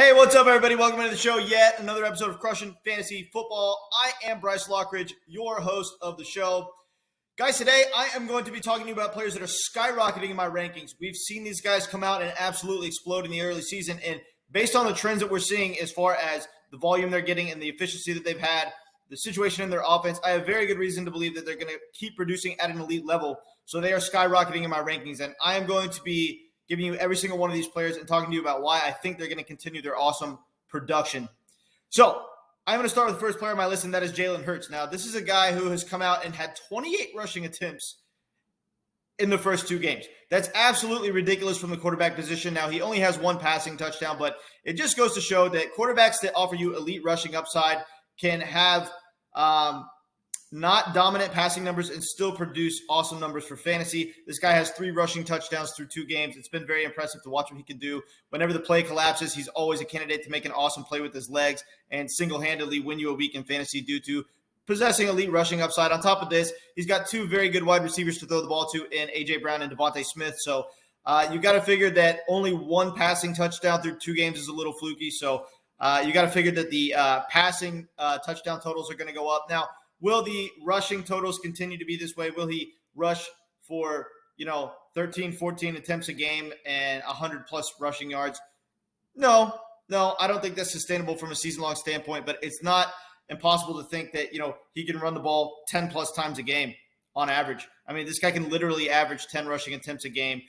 Hey, what's up, everybody? Welcome to the show. Yet another episode of Crushing Fantasy Football. I am Bryce Lockridge, your host of the show. Guys, today I am going to be talking to you about players that are skyrocketing in my rankings. We've seen these guys come out and absolutely explode in the early season, and based on the trends that we're seeing as far as the volume they're getting and the efficiency that they've had, the situation in their offense, I have very good reason to believe that they're going to keep producing at an elite level. So they are skyrocketing in my rankings, and I am going to be giving you every single one of these players and talking to you about why I think they're going to continue their awesome production. So I'm going to start with the first player on my list, and that is Jalen Hurts. Now, this is a guy who has come out and had 28 rushing attempts in the first two games. That's absolutely ridiculous from the quarterback position. Now, he only has one passing touchdown, but it just goes to show that quarterbacks that offer you elite rushing upside can have not dominant passing numbers and still produce awesome numbers for fantasy. This guy has 3 rushing touchdowns through 2 games. It's been very impressive to watch what he can do. Whenever the play collapses, he's always a candidate to make an awesome play with his legs and single-handedly win you a week in fantasy due to possessing elite rushing upside. On top of this, he's got 2 very good wide receivers to throw the ball to in A.J. Brown and Devontae Smith. So you got to figure that only 1 passing touchdown through 2 games is a little fluky. So you got to figure that the passing touchdown totals are going to go up. Now, will the rushing totals continue to be this way? Will he rush for, 13, 14 attempts a game and 100-plus rushing yards? No, I don't think that's sustainable from a season-long standpoint, but it's not impossible to think that, he can run the ball 10-plus times a game on average. I mean, this guy can literally average 10 rushing attempts a game.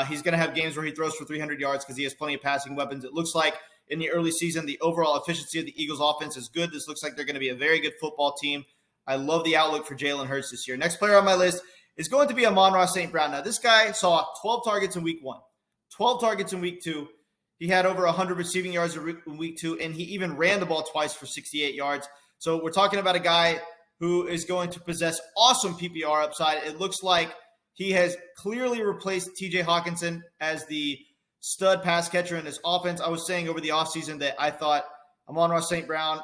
He's going to have games where he throws for 300 yards because he has plenty of passing weapons. It looks like in the early season, the overall efficiency of the Eagles' offense is good. This looks like they're going to be a very good football team. I love the outlook for Jalen Hurts this year. Next player on my list is going to be Amon-Ra St. Brown. Now, this guy saw 12 targets in week 1, 12 targets in week 2. He had over 100 receiving yards in week 2, and he even ran the ball twice for 68 yards. So we're talking about a guy who is going to possess awesome PPR upside. It looks like he has clearly replaced T.J. Hockenson as the stud pass catcher in this offense. I was saying over the offseason that I thought Amon-Ra St. Brown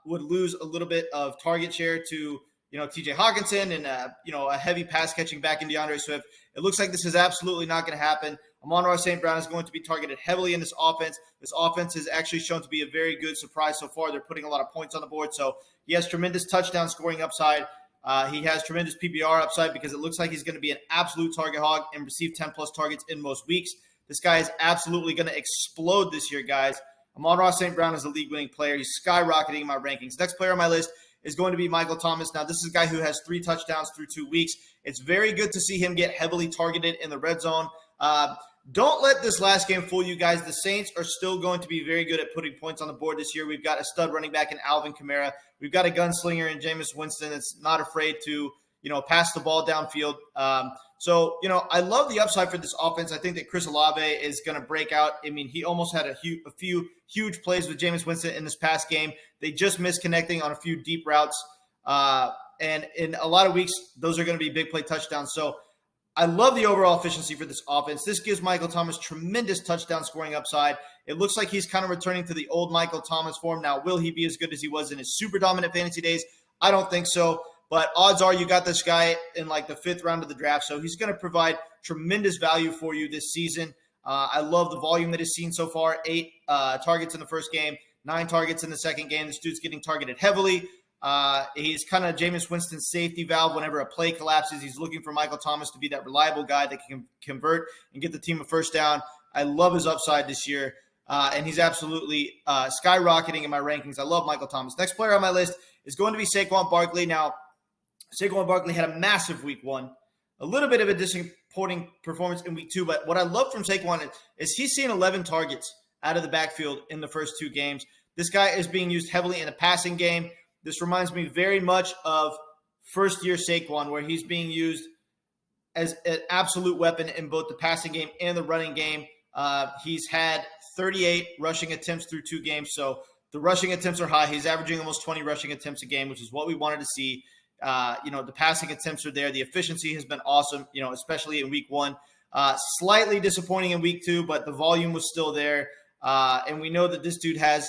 would lose a little bit of target share to, T.J. Hockenson and, a heavy pass catching back in DeAndre Swift. It looks like this is absolutely not going to happen. Amon-Ra St. Brown is going to be targeted heavily in this offense. This offense has actually shown to be a very good surprise so far. They're putting a lot of points on the board. So he has tremendous touchdown scoring upside. He has tremendous PPR upside because it looks like he's going to be an absolute target hog and receive 10-plus targets in most weeks. This guy is absolutely going to explode this year, guys. Amon-Ra St. Brown is a league-winning player. He's skyrocketing in my rankings. Next player on my list is going to be Michael Thomas. Now, this is a guy who has 3 touchdowns through 2 weeks. It's very good to see him get heavily targeted in the red zone. Don't let this last game fool you guys. The Saints are still going to be very good at putting points on the board this year. We've got a stud running back in Alvin Kamara. We've got a gunslinger in Jameis Winston that's not afraid to, pass the ball downfield. So, I love the upside for this offense. I think that Chris Olave is going to break out. I mean, he almost had a few huge plays with Jameis Winston in this past game. They just missed connecting on a few deep routes. And in a lot of weeks, those are going to be big play touchdowns. So I love the overall efficiency for this offense. This gives Michael Thomas tremendous touchdown scoring upside. It looks like he's kind of returning to the old Michael Thomas form. Now, will he be as good as he was in his super dominant fantasy days? I don't think so. But odds are you got this guy in like the 5th round of the draft. So he's going to provide tremendous value for you this season. I love the volume that he's seen so far. 8 targets in the first game, 9 targets in the second game. This dude's getting targeted heavily. He's kind of Jameis Winston's safety valve. Whenever a play collapses, he's looking for Michael Thomas to be that reliable guy that can convert and get the team a first down. I love his upside this year. And he's absolutely skyrocketing in my rankings. I love Michael Thomas. Next player on my list is going to be Saquon Barkley. Now, Saquon Barkley had a massive week 1, a little bit of a disappointing performance in week 2. But what I love from Saquon is he's seen 11 targets out of the backfield in the first 2 games. This guy is being used heavily in the passing game. This reminds me very much of first-year Saquon, where he's being used as an absolute weapon in both the passing game and the running game. He's had 38 rushing attempts through 2 games, so the rushing attempts are high. He's averaging almost 20 rushing attempts a game, which is what we wanted to see. The passing attempts are there. The efficiency has been awesome, especially in week 1. Slightly disappointing in week 2, but the volume was still there. And we know that this dude has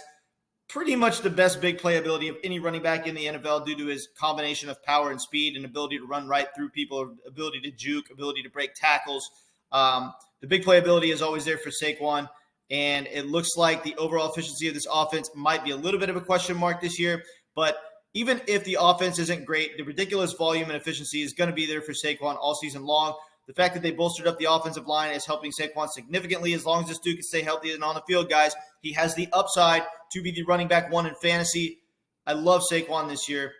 pretty much the best big play ability of any running back in the NFL due to his combination of power and speed and ability to run right through people, ability to juke, ability to break tackles. The big play ability is always there for Saquon. and it looks like the overall efficiency of this offense might be a little bit of a question mark this year. But even if the offense isn't great, the ridiculous volume and efficiency is going to be there for Saquon all season long. The fact that they bolstered up the offensive line is helping Saquon significantly. As long as this dude can stay healthy and on the field, guys, he has the upside to be the running back one in fantasy. I love Saquon this year,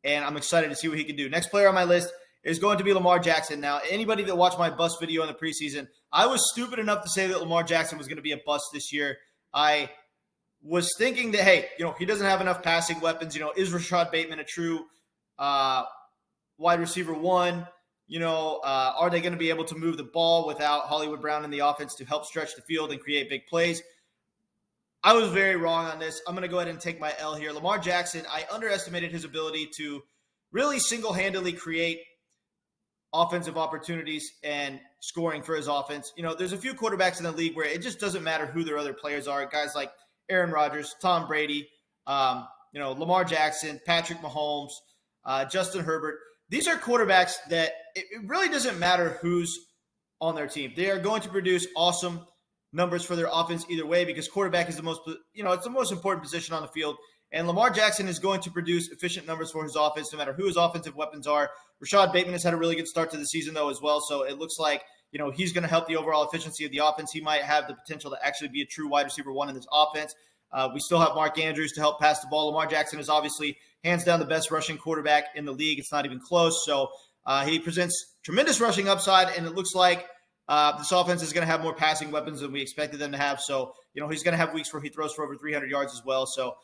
and I'm excited to see what he can do. Next player on my list is going to be Lamar Jackson. Now, anybody that watched my bust video in the preseason, I was stupid enough to say that Lamar Jackson was going to be a bust this year. I was thinking that, hey, he doesn't have enough passing weapons. Is Rashad Bateman a true wide receiver one? Are they going to be able to move the ball without Hollywood Brown in the offense to help stretch the field and create big plays? I was very wrong on this. I'm going to go ahead and take my L here. Lamar Jackson, I underestimated his ability to really single-handedly create offensive opportunities and scoring for his offense. There's a few quarterbacks in the league where it just doesn't matter who their other players are. Guys like Aaron Rodgers, Tom Brady, Lamar Jackson, Patrick Mahomes, Justin Herbert. These are quarterbacks that it really doesn't matter who's on their team. They are going to produce awesome numbers for their offense either way, because quarterback is it's the most important position on the field. And Lamar Jackson is going to produce efficient numbers for his offense no matter who his offensive weapons are. Rashad Bateman has had a really good start to the season, though, as well. So it looks like, he's going to help the overall efficiency of the offense. He might have the potential to actually be a true wide receiver one in this offense. We still have Mark Andrews to help pass the ball. Lamar Jackson is obviously hands down the best rushing quarterback in the league. It's not even close. So he presents tremendous rushing upside, and it looks like this offense is going to have more passing weapons than we expected them to have. So, he's going to have weeks where he throws for over 300 yards as well. So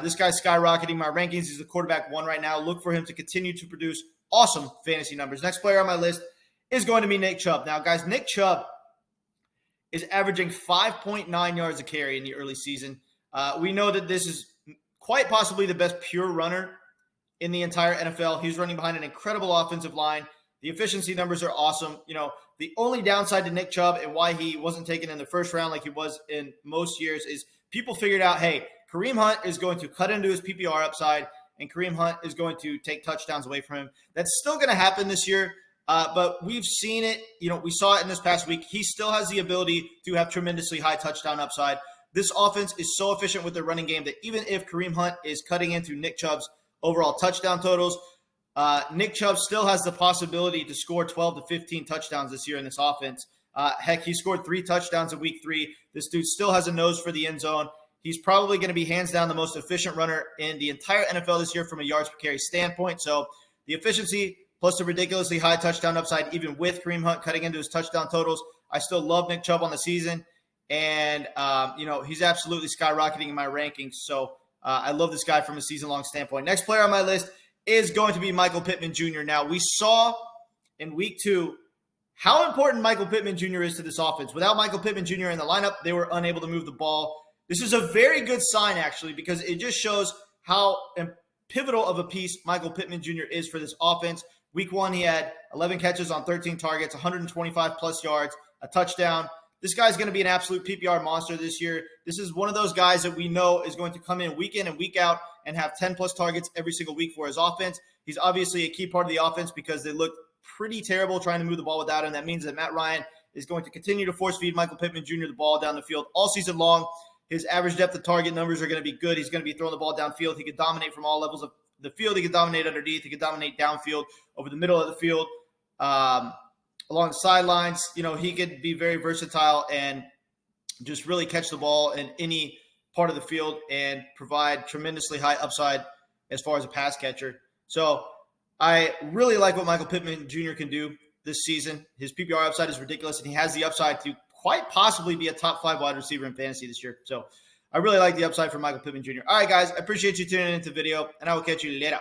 this guy's skyrocketing my rankings. He's the quarterback one right now. Look for him to continue to produce awesome fantasy numbers. Next player on my list is going to be Nick Chubb. Now, guys, Nick Chubb is averaging 5.9 yards a carry in the early season. We know that this is quite possibly the best pure runner in the entire NFL. He's running behind an incredible offensive line. The efficiency numbers are awesome. The only downside to Nick Chubb and why he wasn't taken in the first round like he was in most years is people figured out, hey, Kareem Hunt is going to cut into his PPR upside, and Kareem Hunt is going to take touchdowns away from him. That's still going to happen this year, but we've seen it. We saw it in this past week. He still has the ability to have tremendously high touchdown upside. This offense is so efficient with their running game that even if Kareem Hunt is cutting into Nick Chubb's overall touchdown totals, Nick Chubb still has the possibility to score 12 to 15 touchdowns this year in this offense. Heck, he scored 3 touchdowns in week 3. This dude still has a nose for the end zone. He's probably going to be hands down the most efficient runner in the entire NFL this year from a yards per carry standpoint. So the efficiency plus the ridiculously high touchdown upside, even with Kareem Hunt cutting into his touchdown totals, I still love Nick Chubb on the season. And, he's absolutely skyrocketing in my rankings. So I love this guy from a season-long standpoint. Next player on my list is going to be Michael Pittman Jr. Now, we saw in week 2 how important Michael Pittman Jr. is to this offense. Without Michael Pittman Jr. in the lineup, they were unable to move the ball. This is a very good sign, actually, because it just shows how pivotal of a piece Michael Pittman Jr. is for this offense. Week 1, he had 11 catches on 13 targets, 125-plus yards, a touchdown. This guy's going to be an absolute PPR monster this year. This is one of those guys that we know is going to come in and week out and have 10-plus targets every single week for his offense. He's obviously a key part of the offense because they look pretty terrible trying to move the ball without him. That means that Matt Ryan is going to continue to force feed Michael Pittman Jr. the ball down the field all season long. His average depth of target numbers are going to be good. He's going to be throwing the ball downfield. He could dominate from all levels of the field. He could dominate underneath. He could dominate downfield, over the middle of the field. Along the sidelines, he could be very versatile and just really catch the ball in any part of the field and provide tremendously high upside as far as a pass catcher. So I really like what Michael Pittman Jr. can do this season. His PPR upside is ridiculous, and he has the upside to quite possibly be a top 5 wide receiver in fantasy this year. So I really like the upside for Michael Pittman Jr. All right, guys, I appreciate you tuning into the video, and I will catch you later.